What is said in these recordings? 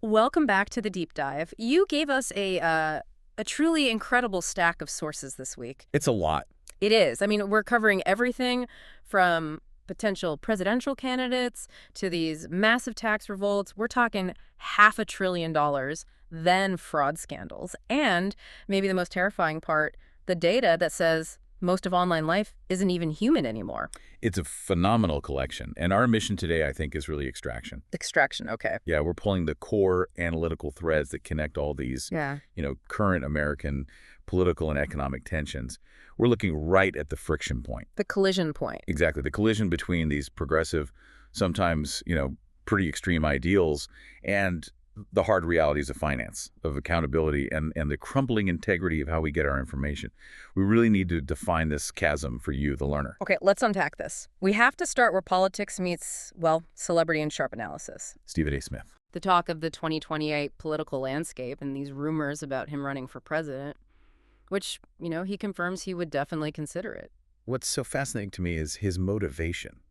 Welcome back to the deep dive. You gave us a truly incredible stack of sources this week. It's a lot. It is. I mean, we're covering everything from potential presidential candidates to these massive tax revolts. We're talking $500 billion, then fraud scandals. And maybe the most terrifying part, the data that says most of online life isn't even human anymore. It's a phenomenal collection. And our mission today, I think, is really extraction. Extraction, okay. Yeah, we're pulling the core analytical threads that connect all these, current American political and economic tensions. We're looking right at the friction point. The collision point. Exactly. The collision between these progressive, sometimes, pretty extreme ideals and the hard realities of finance, of accountability, and the crumbling integrity of how we get our information. We really need to define this chasm for you, the learner. Okay, let's unpack this. We have to start where politics meets, well, celebrity and sharp analysis. Stephen A. Smith. The talk of the 2028 political landscape and these rumors about him running for president, which, he confirms he would definitely consider it. What's so fascinating to me is his motivation.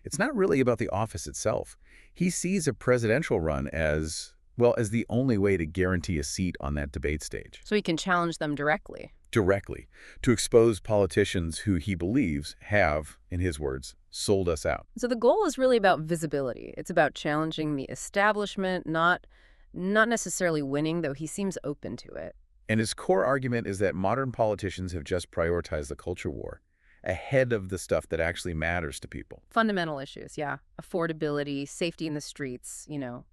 It's not really about the office itself. He sees a presidential run as the only way to guarantee a seat on that debate stage. So he can challenge them directly. Directly, to expose politicians who he believes have, in his words, sold us out. So the goal is really about visibility. It's about challenging the establishment, not necessarily winning, though he seems open to it. And his core argument is that modern politicians have just prioritized the culture war ahead of the stuff that actually matters to people. Fundamental issues, yeah. Affordability, safety in the streets,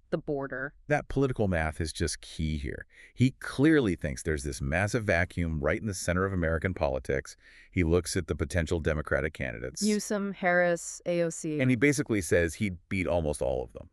the border. That political math is just key here. He clearly thinks there's this massive vacuum right in the center of American politics. He looks at the potential Democratic candidates. Newsom, Harris, AOC. And he basically says he'd beat almost all of them.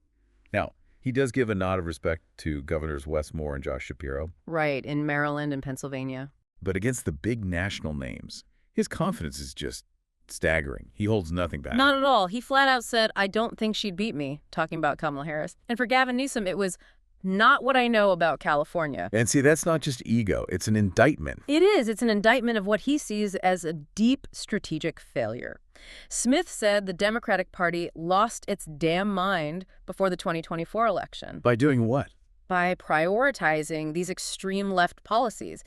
Now, he does give a nod of respect to Governors Wes Moore and Josh Shapiro. Right, in Maryland and Pennsylvania. But against the big national names, his confidence is just staggering. He holds nothing back. Not at all. He flat out said, I don't think she'd beat me, talking about Kamala Harris. And for Gavin Newsom, it was not what I know about California. And see, that's not just ego. It's an indictment. It is. It's an indictment of what he sees as a deep strategic failure. Smith said the Democratic Party lost its damn mind before the 2024 election. By doing what? By prioritizing these extreme left policies.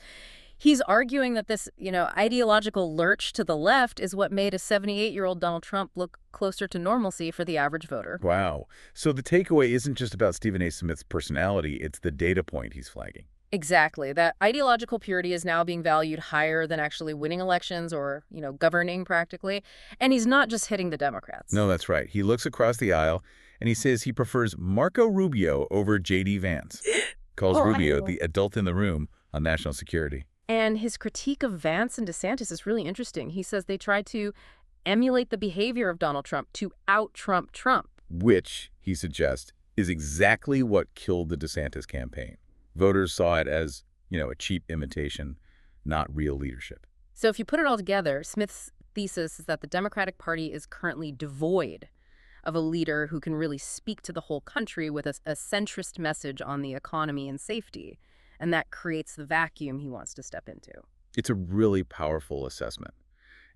He's arguing that this, ideological lurch to the left is what made a 78-year-old Donald Trump look closer to normalcy for the average voter. Wow. So the takeaway isn't just about Stephen A. Smith's personality, it's the data point he's flagging. Exactly. That ideological purity is now being valued higher than actually winning elections or, governing practically. And he's not just hitting the Democrats. No, that's right. He looks across the aisle and he says he prefers Marco Rubio over J.D. Vance. Calls Rubio the adult in the room on national security. And his critique of Vance and DeSantis is really interesting. He says they tried to emulate the behavior of Donald Trump to out-Trump Trump. Which, he suggests, is exactly what killed the DeSantis campaign. Voters saw it as, a cheap imitation, not real leadership. So if you put it all together, Smith's thesis is that the Democratic Party is currently devoid of a leader who can really speak to the whole country with a centrist message on the economy and safety. And that creates the vacuum he wants to step into. It's a really powerful assessment.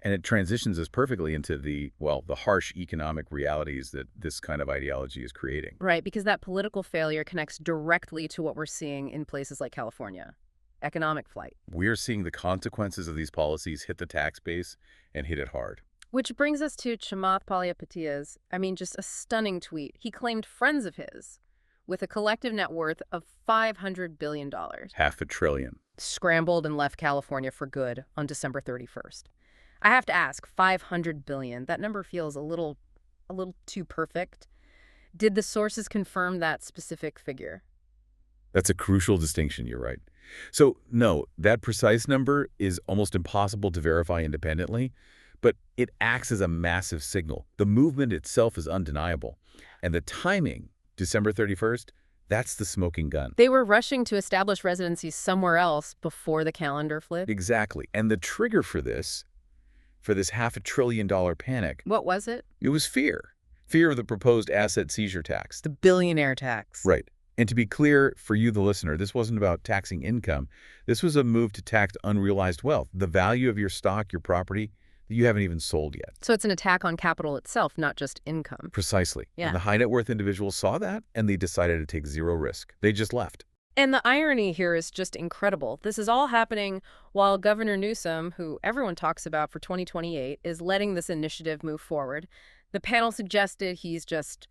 And it transitions us perfectly into the harsh economic realities that this kind of ideology is creating. Right, because that political failure connects directly to what we're seeing in places like California. Economic flight. We're seeing the consequences of these policies hit the tax base and hit it hard. Which brings us to Chamath Palihapitiya's, just a stunning tweet. He claimed friends of his with a collective net worth of $500 billion. $500 billion. Scrambled and left California for good on December 31st. I have to ask, $500 billion, that number feels a little too perfect. Did the sources confirm that specific figure? That's a crucial distinction, you're right. So, no, that precise number is almost impossible to verify independently, but it acts as a massive signal. The movement itself is undeniable. And the timing, December 31st, that's the smoking gun. They were rushing to establish residencies somewhere else before the calendar flipped? Exactly. And the trigger for this $500 billion panic. What was it? It was fear. Fear of the proposed asset seizure tax. The billionaire tax. Right. And to be clear for you, the listener, this wasn't about taxing income. This was a move to tax unrealized wealth, the value of your stock, your property, you haven't even sold yet. So it's an attack on capital itself, not just income. Precisely. Yeah. And the high net worth individuals saw that, and they decided to take zero risk. They just left. And the irony here is just incredible. This is all happening while Governor Newsom, who everyone talks about for 2028, is letting this initiative move forward. The panel suggested he's just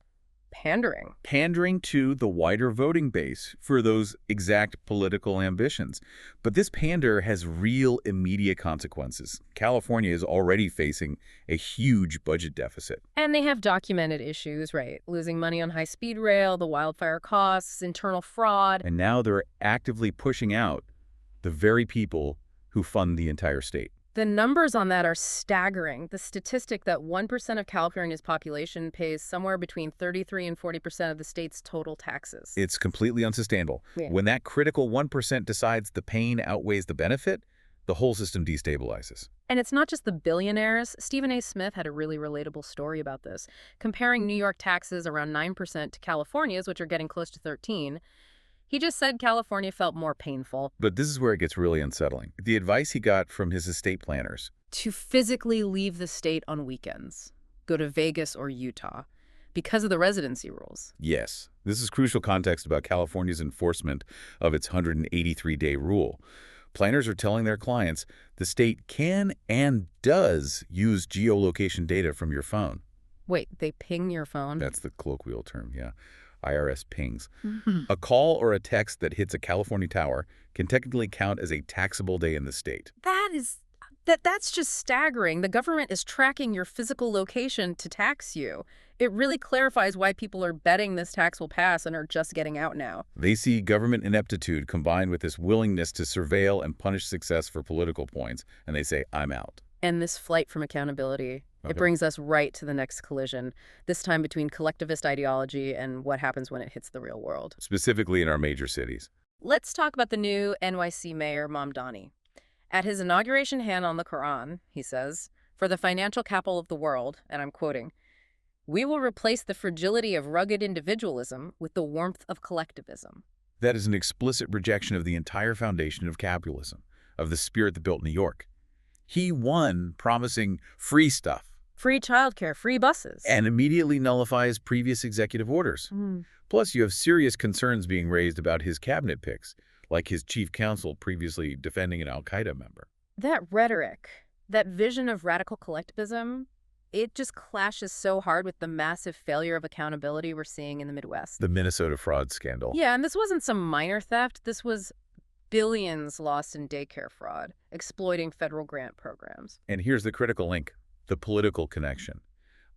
pandering. Pandering to the wider voting base for those exact political ambitions. But this pander has real immediate consequences. California is already facing a huge budget deficit. And they have documented issues, right? Losing money on high-speed rail, the wildfire costs, internal fraud. And now they're actively pushing out the very people who fund the entire state. The numbers on that are staggering. The statistic that 1% of California's population pays somewhere between 33 and 40% of the state's total taxes. It's completely unsustainable. Yeah. When that critical 1% decides the pain outweighs the benefit, the whole system destabilizes. And it's not just the billionaires. Stephen A. Smith had a really relatable story about this, comparing New York taxes around 9% to California's, which are getting close to 13%. He just said California felt more painful. But this is where it gets really unsettling. The advice he got from his estate planners. To physically leave the state on weekends, go to Vegas or Utah, because of the residency rules. Yes, this is crucial context about California's enforcement of its 183-day rule. Planners are telling their clients the state can and does use geolocation data from your phone. Wait, they ping your phone? That's the colloquial term, yeah. IRS pings. A call or a text that hits a California tower can technically count as a taxable day in the state. That's just staggering. The government is tracking your physical location to tax you. It really clarifies why people are betting this tax will pass and are just getting out now. They see government ineptitude combined with this willingness to surveil and punish success for political points, and they say, I'm out. And this flight from accountability, it brings us right to the next collision, this time between collectivist ideology and what happens when it hits the real world. Specifically in our major cities. Let's talk about the new NYC mayor, Mamdani. At his inauguration hand on the Quran, he says, "For the financial capital of the world," and I'm quoting, "we will replace the fragility of rugged individualism with the warmth of collectivism." That is an explicit rejection of the entire foundation of capitalism, of the spirit that built New York. He won promising free stuff. Free childcare, free buses. And immediately nullifies previous executive orders. Plus, you have serious concerns being raised about his cabinet picks, like his chief counsel previously defending an al-Qaeda member. That rhetoric, that vision of radical collectivism, it just clashes so hard with the massive failure of accountability we're seeing in the Midwest. The Minnesota fraud scandal. Yeah, and this wasn't some minor theft. This was billions lost in daycare fraud, exploiting federal grant programs. And here's the critical link, the political connection.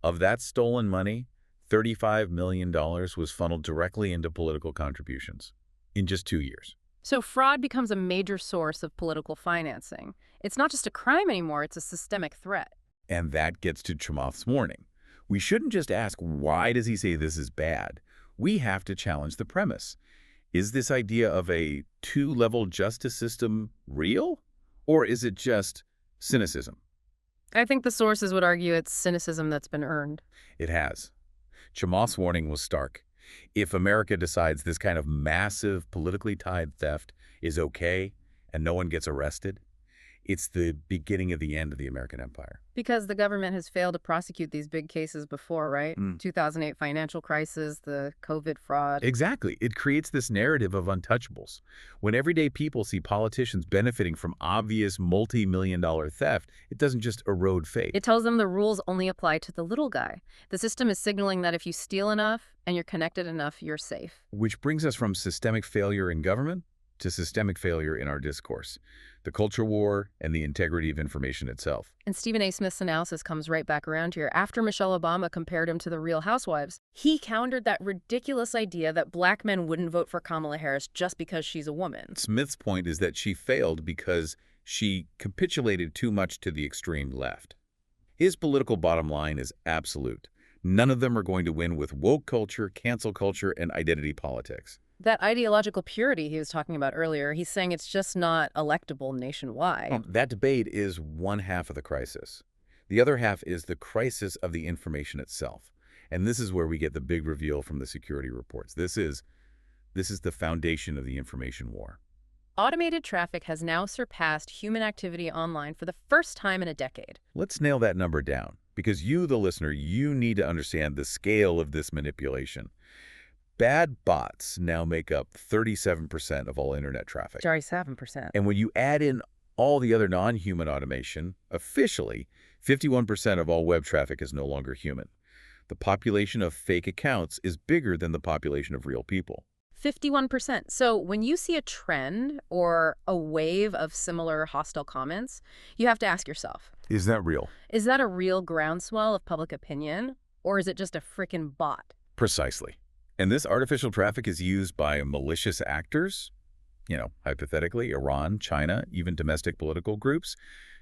Of that stolen money, $35 million was funneled directly into political contributions in just 2 years. So fraud becomes a major source of political financing. It's not just a crime anymore, it's a systemic threat. And that gets to Chamath's warning. We shouldn't just ask, why does he say this is bad? We have to challenge the premise. Is this idea of a two-level justice system real? Or is it just cynicism? I think the sources would argue it's cynicism that's been earned. It has. Chamath's warning was stark. If America decides this kind of massive, politically tied theft is okay and no one gets arrested, it's the beginning of the end of the American empire. Because the government has failed to prosecute these big cases before, right? 2008 financial crisis, the COVID fraud. Exactly. It creates this narrative of untouchables. When everyday people see politicians benefiting from obvious multi-million-dollar theft, it doesn't just erode faith. It tells them the rules only apply to the little guy. The system is signaling that if you steal enough and you're connected enough, you're safe. Which brings us from systemic failure in government to systemic failure in our discourse, the culture war, and the integrity of information itself. And Stephen A. Smith's analysis comes right back around here. After Michelle Obama compared him to the Real Housewives, he countered that ridiculous idea that black men wouldn't vote for Kamala Harris just because she's a woman. Smith's point is that she failed because she capitulated too much to the extreme left. His political bottom line is absolute. None of them are going to win with woke culture, cancel culture, and identity politics. That ideological purity he was talking about earlier, he's saying it's just not electable nationwide. That debate is one half of the crisis. The other half is the crisis of the information itself. And this is where we get the big reveal from the security reports. This is the foundation of the information war. Automated traffic has now surpassed human activity online for the first time in a decade. Let's nail that number down, because you, the listener, you need to understand the scale of this manipulation. Bad bots now make up 37% of all internet traffic. Sorry, 7%. And when you add in all the other non-human automation, officially, 51% of all web traffic is no longer human. The population of fake accounts is bigger than the population of real people. 51%. So when you see a trend or a wave of similar hostile comments, you have to ask yourself, Is that real? is that a real groundswell of public opinion, or is it just a frickin' bot? Precisely. And this artificial traffic is used by malicious actors, hypothetically, Iran, China, even domestic political groups,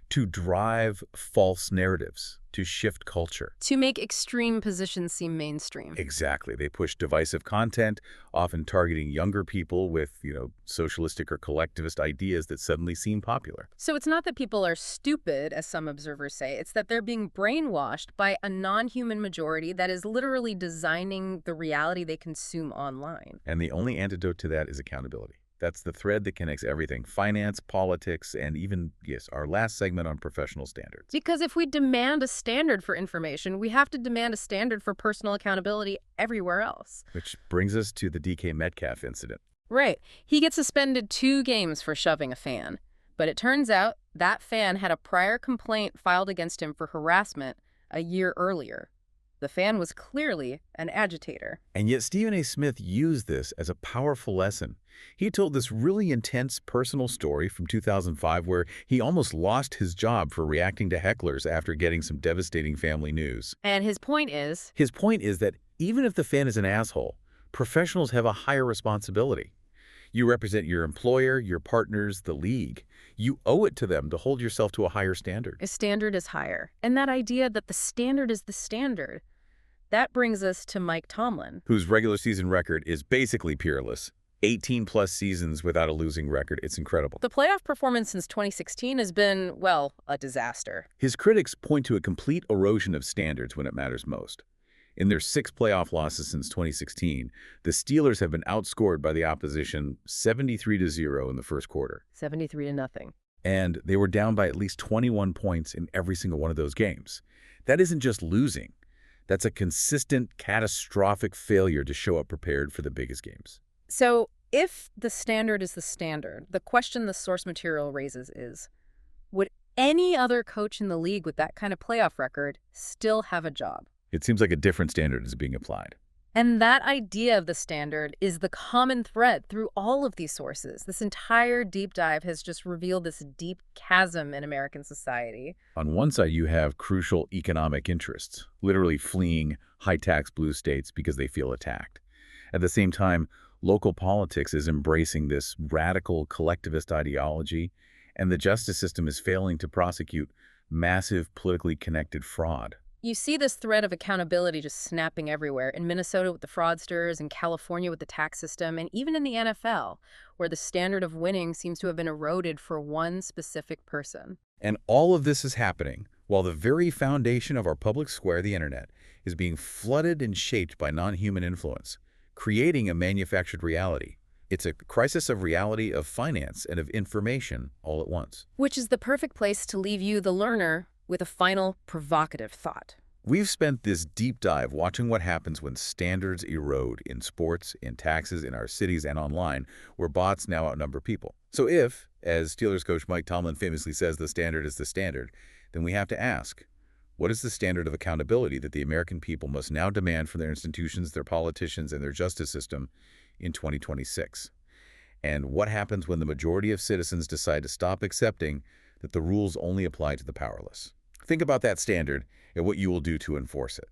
to drive false narratives, to shift culture. To make extreme positions seem mainstream. Exactly. They push divisive content, often targeting younger people with, socialistic or collectivist ideas that suddenly seem popular. So it's not that people are stupid, as some observers say. It's that they're being brainwashed by a non-human majority that is literally designing the reality they consume online. And the only antidote to that is accountability. That's the thread that connects everything: finance, politics, and even, yes, our last segment on professional standards. Because if we demand a standard for information, we have to demand a standard for personal accountability everywhere else. Which brings us to the DK Metcalf incident. Right. He gets suspended 2 games for shoving a fan. But it turns out that fan had a prior complaint filed against him for harassment a year earlier. The fan was clearly an agitator. And yet Stephen A. Smith used this as a powerful lesson. He told this really intense personal story from 2005 where he almost lost his job for reacting to hecklers after getting some devastating family news. And his point is, that even if the fan is an asshole, professionals have a higher responsibility. You represent your employer, your partners, the league. You owe it to them to hold yourself to a higher standard. a standard is higher. And that idea that the standard is the standard, that brings us to Mike Tomlin. Whose regular season record is basically peerless. 18-plus seasons without a losing record. It's incredible. The playoff performance since 2016 has been, well, a disaster. His critics point to a complete erosion of standards when it matters most. In their 6 playoff losses since 2016, the Steelers have been outscored by the opposition 73-0 in the first quarter. 73-0. And they were down by at least 21 points in every single one of those games. That isn't just losing. That's a consistent, catastrophic failure to show up prepared for the biggest games. So if the standard is the standard, the question the source material raises is, would any other coach in the league with that kind of playoff record still have a job? It seems like a different standard is being applied. And that idea of the standard is the common thread through all of these sources. This entire deep dive has just revealed this deep chasm in American society. On one side, you have crucial economic interests, literally fleeing high-tax blue states because they feel attacked. At the same time, local politics is embracing this radical collectivist ideology, and the justice system is failing to prosecute massive politically connected fraud. You see this thread of accountability just snapping everywhere, in Minnesota with the fraudsters, in California with the tax system, and even in the NFL, where the standard of winning seems to have been eroded for one specific person. And all of this is happening while the very foundation of our public square, the internet, is being flooded and shaped by non-human influence, creating a manufactured reality. It's a crisis of reality, of finance, and of information all at once. Which is the perfect place to leave you, the learner, with a final provocative thought. We've spent this deep dive watching what happens when standards erode in sports, in taxes, in our cities, and online, where bots now outnumber people. So if, as Steelers coach Mike Tomlin famously says, the standard is the standard, then we have to ask, what is the standard of accountability that the American people must now demand from their institutions, their politicians, and their justice system in 2026? And what happens when the majority of citizens decide to stop accepting that the rules only apply to the powerless? Think about that standard and what you will do to enforce it.